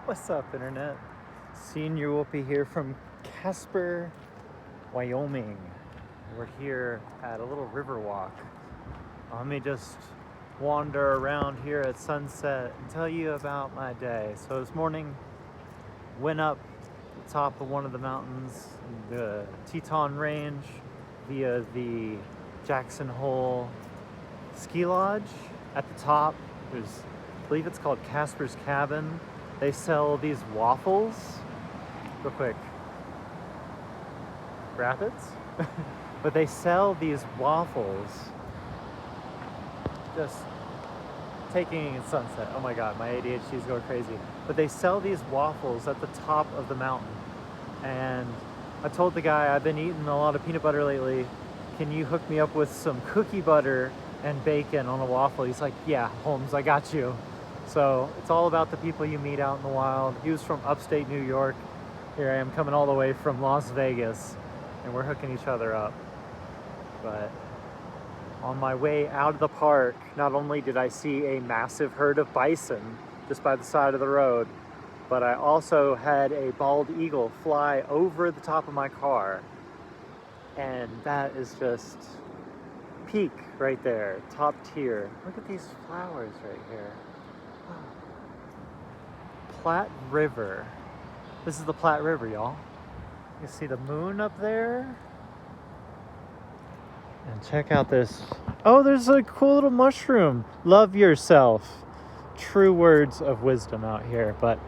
What's up, Internet? Senior Whoopi here from Casper, Wyoming. We're here at a little river walk. Let me just wander around here at sunset and tell you about my day. So this morning, went up the top of one of the mountains, the Teton Range, via the Jackson Hole Ski Lodge. At the top, there's, I believe it's called Casper's Cabin. They sell these waffles. Real quick. Rapids? But they sell these waffles. Just taking in sunset. Oh my god, my ADHD is going crazy. But they sell these waffles at the top of the mountain. And I told the guy, I've been eating a lot of peanut butter lately. Can you hook me up with some cookie butter and bacon on a waffle? He's like, yeah, Holmes, I got you. So it's all about the people you meet out in the wild. He was from upstate New York. Here I am coming all the way from Las Vegas, and we're hooking each other up. But on my way out of the park, not only did I see a massive herd of bison just by the side of the road, but I also had a bald eagle fly over the top of my car. And that is just peak right there, top tier. Look at these flowers right here. Platte River. This is the Platte River, y'all. You see the moon up there? And check out this. Oh, there's a cool little mushroom. Love yourself. True words of wisdom out here. But,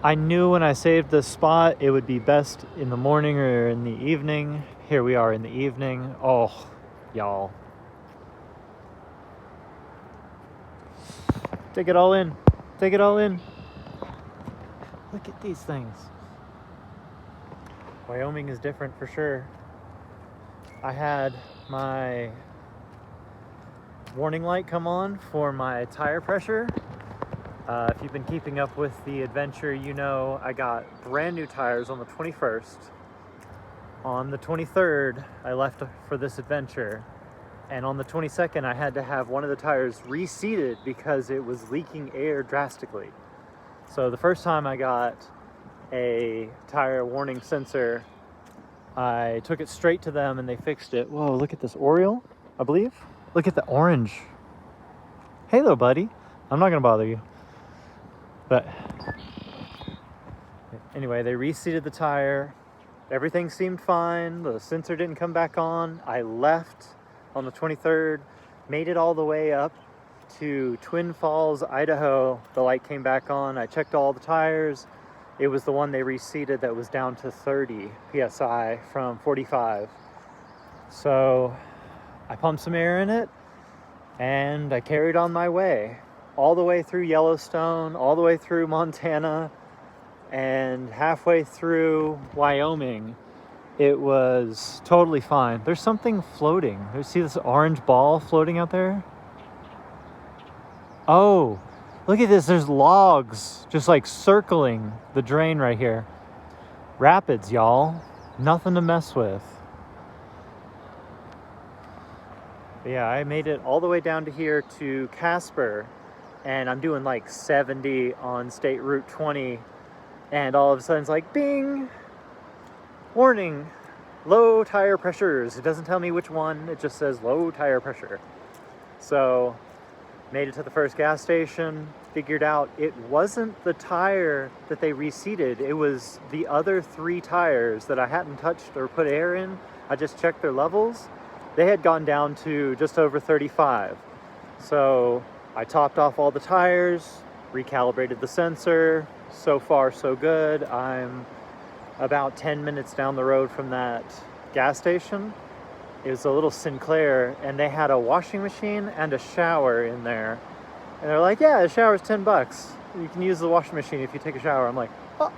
I knew when I saved this spot, it would be best in the morning or in the evening. Here we are in the evening. Oh, y'all. Take it all in. Take it all in. Look at these things. Wyoming is different for sure. I had my warning light come on for my tire pressure. If you've been keeping up with the adventure, you know I got brand new tires on the 21st. On the 23rd, I left for this adventure. And on the 22nd, I had to have one of the tires reseated because it was leaking air drastically. So the first time I got a tire warning sensor, I took it straight to them and they fixed it. Whoa, look at this Oriole, I believe. Look at the orange. Hey, little buddy. I'm not gonna bother you. But anyway, they reseated the tire. Everything seemed fine. The sensor didn't come back on. I left on the 23rd, made it all the way up to Twin Falls, Idaho. The light came back on. I checked all the tires. It was the one they reseated that was down to 30 PSI from 45. So I pumped some air in it and I carried on my way all the way through Yellowstone, all the way through Montana, and halfway through Wyoming. It was totally fine. There's something floating. You see this orange ball floating out there? Oh, look at this. There's logs just like circling the drain right here. Rapids, y'all. Nothing to mess with. But yeah, I made it all the way down to here to Casper, and I'm doing like 70 on State Route 20, and all of a sudden it's like, bing! Warning, low tire pressures. It doesn't tell me which one, it just says low tire pressure. So, made it to the first gas station, figured out it wasn't the tire that they reseated, it was the other 3 tires that I hadn't touched or put air in. I just checked their levels. They had gone down to just over 35. So, I topped off all the tires, recalibrated the sensor. So far, so good. I'm about 10 minutes down the road from that gas station. It was a little Sinclair, and they had a washing machine and a shower in there. And they're like, yeah, the shower's $10. You can use the washing machine if you take a shower. I'm like, oh.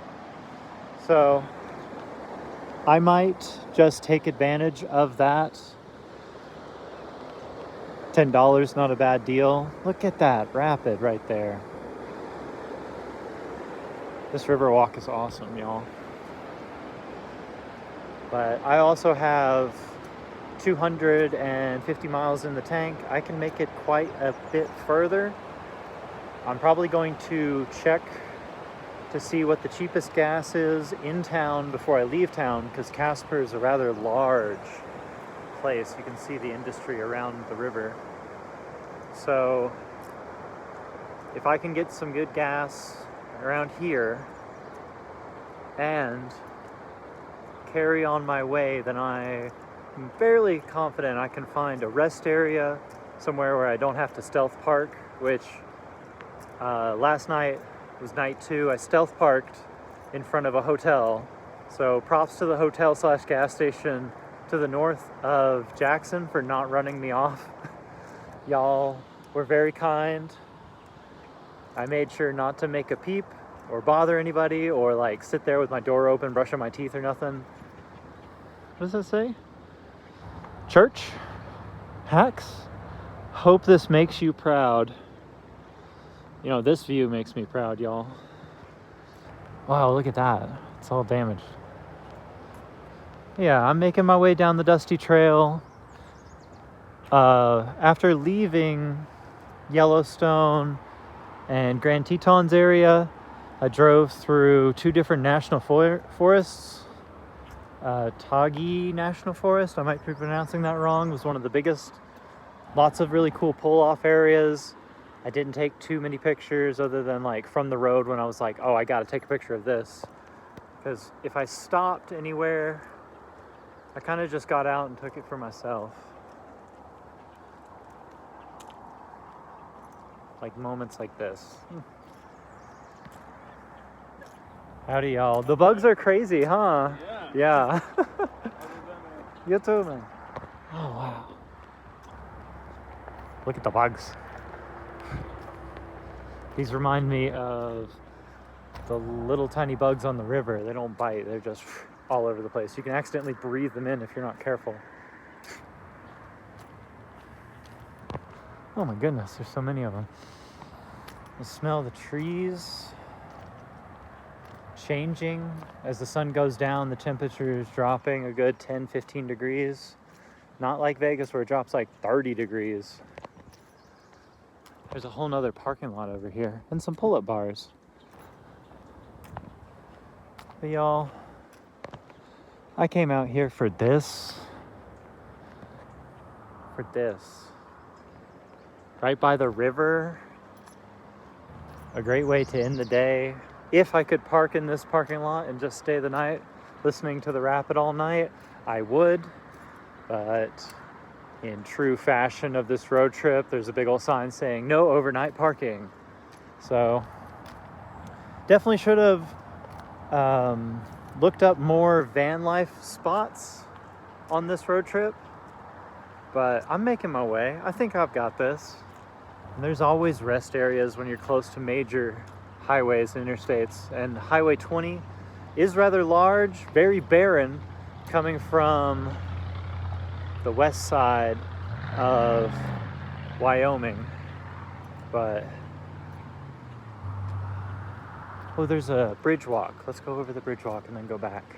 So I might just take advantage of that. $10, not a bad deal. Look at that rapid right there. This river walk is awesome, y'all. But I also have 250 miles in the tank. I can make it quite a bit further. I'm probably going to check to see what the cheapest gas is in town before I leave town, because Casper is a rather large place. You can see the industry around the river. So if I can get some good gas around here and carry on my way, then I'm fairly confident I can find a rest area somewhere where I don't have to stealth park, which last night was night 2. I stealth parked in front of a hotel. So props to the hotel / gas station to the north of Jackson for not running me off. Y'all were very kind. I made sure not to make a peep or bother anybody or like sit there with my door open brushing my teeth or nothing. What does that say? Church? Hacks? Hope this makes you proud. You know, this view makes me proud, y'all. Wow, look at that. It's all damaged. Yeah, I'm making my way down the dusty trail. After leaving Yellowstone and Grand Tetons area, I drove through 2 different national forests. Tagi National Forest, I might be pronouncing that wrong, was one of the biggest. Lots of really cool pull-off areas. I didn't take too many pictures other than like from the road when I was like, oh, I gotta take a picture of this. Because if I stopped anywhere, I kind of just got out and took it for myself. Like moments like this. Howdy, y'all. The bugs are crazy, huh? Yeah. You too, man. Oh, wow. Look at the bugs. These remind me of the little tiny bugs on the river. They don't bite, they're just all over the place. You can accidentally breathe them in if you're not careful. Oh my goodness, there's so many of them. I smell the trees changing. As the sun goes down, the temperature is dropping a good 10-15 degrees. Not like Vegas where it drops like 30 degrees. There's a whole nother parking lot over here and some pull-up bars. But y'all, I came out here for this. Right by the river. A great way to end the day. If I could park in this parking lot and just stay the night listening to the rapid all night, I would. But in true fashion of this road trip, there's a big old sign saying no overnight parking. So definitely should have looked up more van life spots on this road trip. But I'm making my way. I think I've got this. And there's always rest areas when you're close to major highways and interstates. And Highway 20 is rather large, very barren, coming from the west side of Wyoming. But oh, there's a bridge walk. Let's go over the bridge walk and then go back.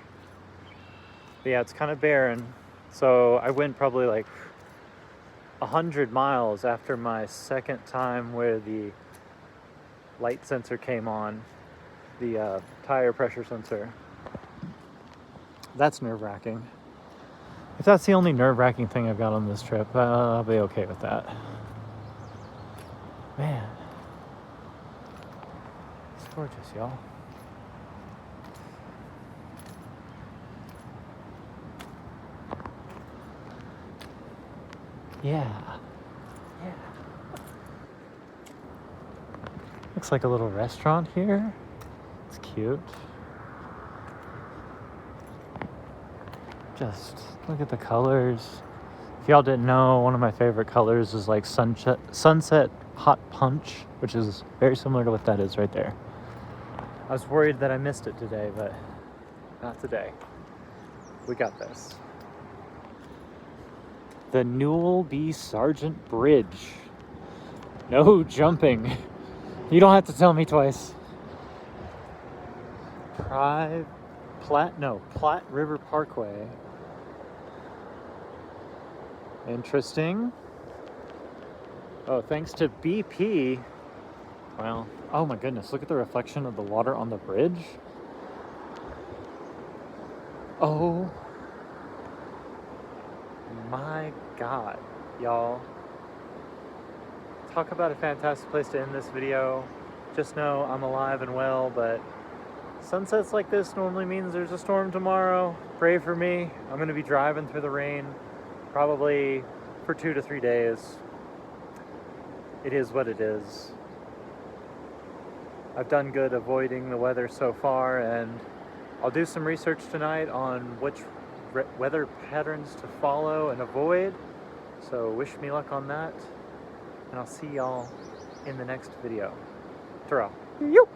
But yeah, it's kind of barren. So I went probably like 100 miles after my second time where the light sensor came on, the tire pressure sensor. That's nerve-wracking. If that's the only nerve-wracking thing I've got on this trip, I'll be okay with that. Man, it's gorgeous, y'all. Yeah. Looks like a little restaurant here. It's cute. Just look at the colors. If y'all didn't know, one of my favorite colors is like sunset hot punch, which is very similar to what that is right there. I was worried that I missed it today, but not today. We got this. The Newell B. Sargent Bridge. No jumping. You don't have to tell me twice. Platte River Parkway. Interesting. Oh, thanks to BP, Well, oh my goodness, look at the reflection of the water on the bridge. Oh my God, y'all. Talk about a fantastic place to end this video. Just know I'm alive and well, but sunsets like this normally means there's a storm tomorrow. Pray for me. I'm gonna be driving through the rain probably for 2 to 3 days. It is what it is. I've done good avoiding the weather so far, and I'll do some research tonight on which weather patterns to follow and avoid. So wish me luck on that, and I'll see y'all in the next video. Ta-ra. Yoop.